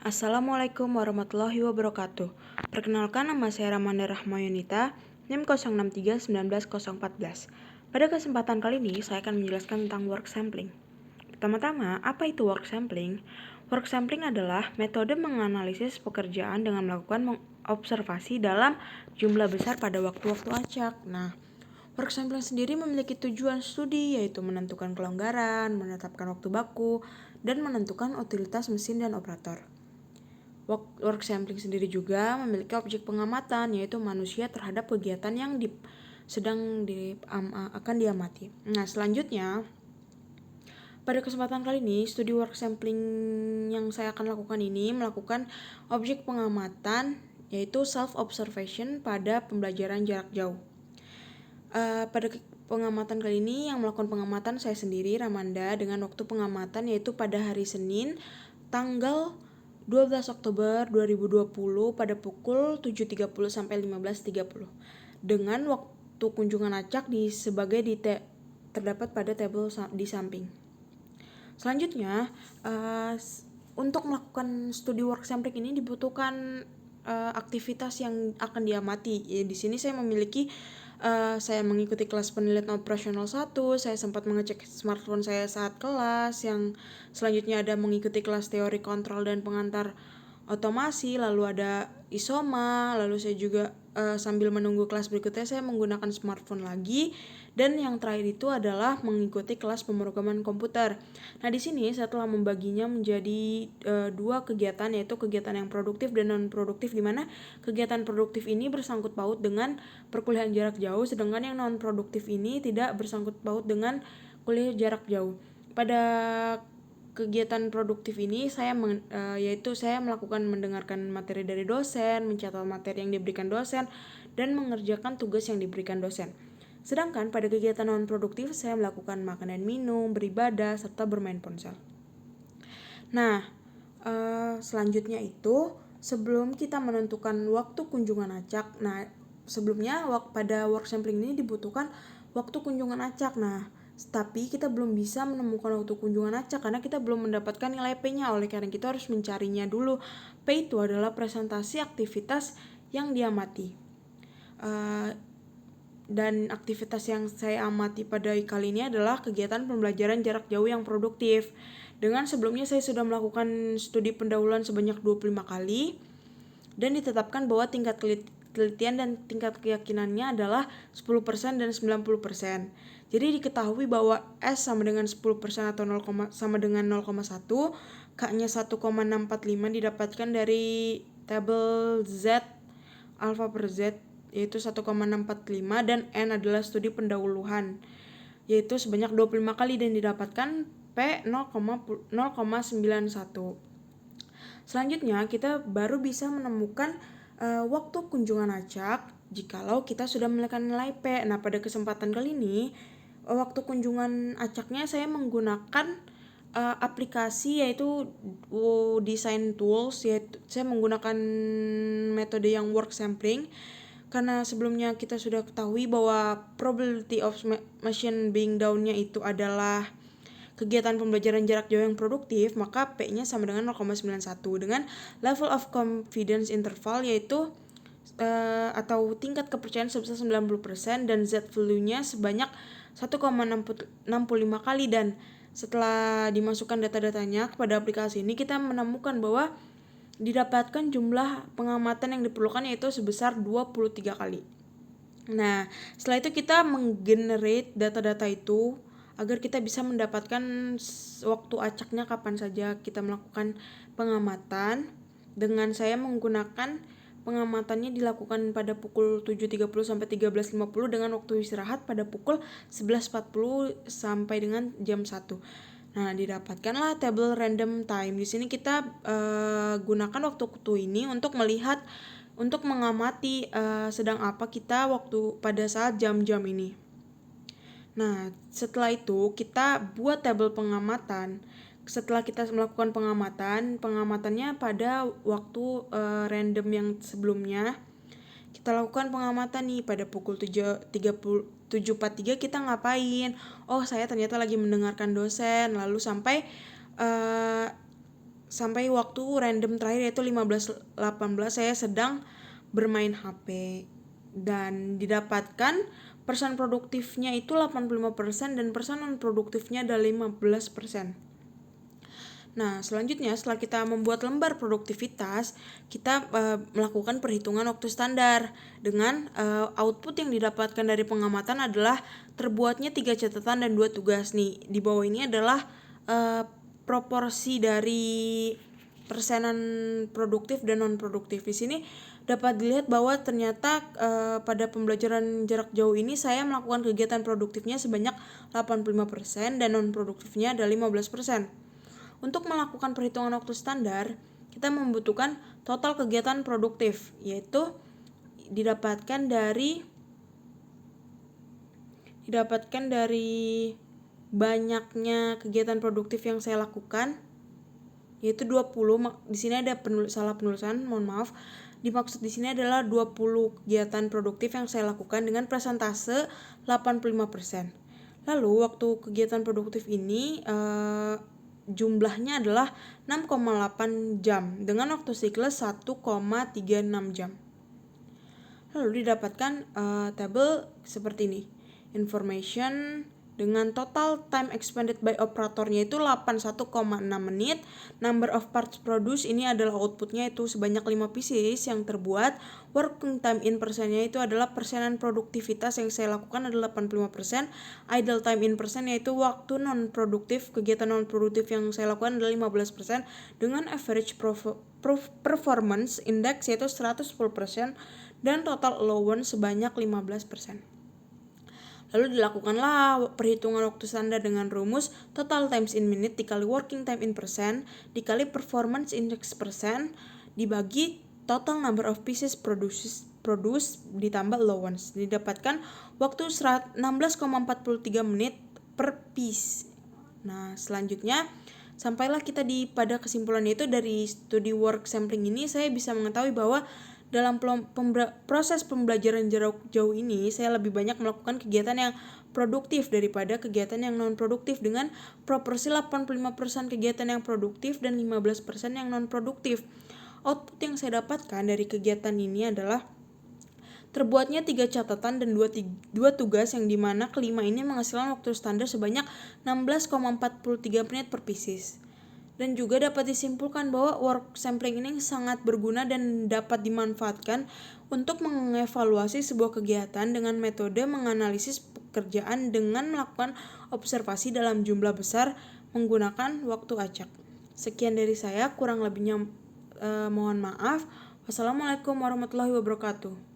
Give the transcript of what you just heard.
Assalamualaikum warahmatullahi wabarakatuh. Perkenalkan, nama saya Ramanda Rahmayunita, NIM 06391014. Pada kesempatan kali ini, saya akan menjelaskan tentang work sampling. Pertama-tama, apa itu work sampling? Work sampling adalah metode menganalisis pekerjaan dengan melakukan observasi dalam jumlah besar pada waktu-waktu acak. Work sampling sendiri memiliki tujuan studi, yaitu menentukan kelonggaran, menetapkan waktu baku, dan menentukan utilitas mesin dan operator. Work sampling sendiri juga memiliki objek pengamatan, yaitu manusia terhadap kegiatan yang akan diamati. Selanjutnya, pada kesempatan kali ini, studi work sampling yang saya akan lakukan ini melakukan objek pengamatan, yaitu self-observation pada pembelajaran jarak jauh. Pada pengamatan kali ini, yang melakukan pengamatan saya sendiri, Ramanda, dengan waktu pengamatan yaitu pada hari Senin, tanggal 12 Oktober 2020 pada pukul 7.30 sampai 15.30 dengan waktu kunjungan acak terdapat pada tabel di samping. Selanjutnya, untuk melakukan studi work sampling ini dibutuhkan aktivitas yang akan diamati. Di sini saya saya mengikuti kelas penilaian operasional 1, saya sempat mengecek smartphone saya saat kelas, yang selanjutnya ada mengikuti kelas teori kontrol dan pengantar otomasi, lalu ada isoma, lalu saya juga sambil menunggu kelas berikutnya saya menggunakan smartphone lagi, dan yang terakhir itu adalah mengikuti kelas pemrograman komputer. Di sini saya telah membaginya menjadi dua kegiatan, yaitu kegiatan yang produktif dan non produktif, di mana kegiatan produktif ini bersangkut paut dengan perkuliahan jarak jauh, sedangkan yang non produktif ini tidak bersangkut paut dengan kuliah jarak jauh. Pada kegiatan produktif ini yaitu saya melakukan mendengarkan materi dari dosen, mencatat materi yang diberikan dosen, dan mengerjakan tugas yang diberikan dosen. Sedangkan pada kegiatan non produktif saya melakukan makan dan minum, beribadah, serta bermain ponsel. Selanjutnya itu sebelum kita menentukan waktu kunjungan acak, sebelumnya pada work sampling ini dibutuhkan waktu kunjungan acak. Tapi kita belum bisa menemukan waktu kunjungan acak karena kita belum mendapatkan nilai P-nya, oleh karena kita harus mencarinya dulu. P itu adalah presentasi aktivitas yang diamati. Dan aktivitas yang saya amati pada kali ini adalah kegiatan pembelajaran jarak jauh yang produktif. Dengan sebelumnya saya sudah melakukan studi pendahuluan sebanyak 25 kali, dan ditetapkan bahwa tingkat kelitian dan tingkat keyakinannya adalah 10% dan 90%. Jadi diketahui bahwa S sama dengan 10% atau sama dengan 0,1, K-nya 1,645 didapatkan dari tabel Z alpha per Z, yaitu 1,645, dan N adalah studi pendahuluan, yaitu sebanyak 25 kali, dan didapatkan P 0,91. Selanjutnya, kita baru bisa menemukan waktu kunjungan acak jikalau kita sudah menekan nilai P. Pada kesempatan kali ini, waktu kunjungan acaknya saya menggunakan aplikasi, yaitu design tools, yaitu saya menggunakan metode yang work sampling karena sebelumnya kita sudah ketahui bahwa probability of machine being down-nya itu adalah kegiatan pembelajaran jarak jauh yang produktif, maka P-nya sama dengan 0,91 dengan level of confidence interval, yaitu atau tingkat kepercayaan sebesar 90%, dan Z value-nya sebanyak 1,65 kali. Dan setelah dimasukkan data-datanya kepada aplikasi ini, kita menemukan bahwa didapatkan jumlah pengamatan yang diperlukan yaitu sebesar 23 kali. Setelah itu kita menggenerate data-data itu agar kita bisa mendapatkan waktu acaknya kapan saja kita melakukan pengamatan. Dengan saya menggunakan pengamatannya dilakukan pada pukul 7.30 sampai 13.50 dengan waktu istirahat pada pukul 11.40 sampai dengan jam 1. Didapatkanlah tabel random time. Di sini kita gunakan waktu ini untuk mengamati sedang apa kita waktu pada saat jam-jam ini. Setelah itu kita buat tabel pengamatan. Setelah kita melakukan pengamatannya pada waktu random yang sebelumnya, kita lakukan pengamatan pada pukul 7.43 kita ngapain? Saya ternyata lagi mendengarkan dosen, lalu sampai sampai waktu random terakhir yaitu 15.18 saya sedang bermain HP, dan didapatkan persen produktifnya itu 85% dan persen non produktifnya ada 15%. Nah, selanjutnya setelah kita membuat lembar produktivitas, kita melakukan perhitungan waktu standar dengan output yang didapatkan dari pengamatan adalah terbuatnya 3 catatan dan 2 tugas nih. Di bawah ini adalah proporsi dari persenan produktif dan non produktif. Di sini dapat dilihat bahwa ternyata pada pembelajaran jarak jauh ini saya melakukan kegiatan produktifnya sebanyak 85% dan non produktifnya ada 15%. Untuk melakukan perhitungan waktu standar, kita membutuhkan total kegiatan produktif, yaitu didapatkan dari banyaknya kegiatan produktif yang saya lakukan, yaitu 20. Di sini ada salah penulisan, mohon maaf. Dimaksud di sini adalah 20 kegiatan produktif yang saya lakukan dengan persentase 85%. Lalu waktu kegiatan produktif ini jumlahnya adalah 6,8 jam dengan waktu siklus 1,36 jam. Lalu didapatkan tabel seperti ini. Information dengan total time expended by operatornya itu 81,6 menit. Number of parts produced ini adalah outputnya itu sebanyak 5 pieces yang terbuat. Working time in persennya itu adalah persenan produktivitas yang saya lakukan adalah 85%. Idle time in persen yaitu waktu non produktif, kegiatan non produktif yang saya lakukan adalah 15%, dengan average performance index yaitu 110%, dan total allowance sebanyak 15%. Lalu dilakukanlah perhitungan waktu standar dengan rumus total times in minute dikali working time in percent dikali performance index percent dibagi total number of pieces produced ditambah allowance. Didapatkan waktu 16,43 menit per piece. Nah, selanjutnya sampailah kita pada kesimpulan, yaitu dari studi work sampling ini saya bisa mengetahui bahwa dalam proses pembelajaran jarak jauh ini saya lebih banyak melakukan kegiatan yang produktif daripada kegiatan yang non produktif, dengan proporsi 85% kegiatan yang produktif dan 15% yang non produktif. Output yang saya dapatkan dari kegiatan ini adalah terbuatnya 3 catatan dan 2 tugas, yang dimana kelima ini menghasilkan waktu standar sebanyak 16,43 menit per pieces. Dan juga dapat disimpulkan bahwa work sampling ini sangat berguna dan dapat dimanfaatkan untuk mengevaluasi sebuah kegiatan dengan metode menganalisis pekerjaan dengan melakukan observasi dalam jumlah besar menggunakan waktu acak. Sekian dari saya, kurang lebihnya mohon maaf. Wassalamualaikum warahmatullahi wabarakatuh.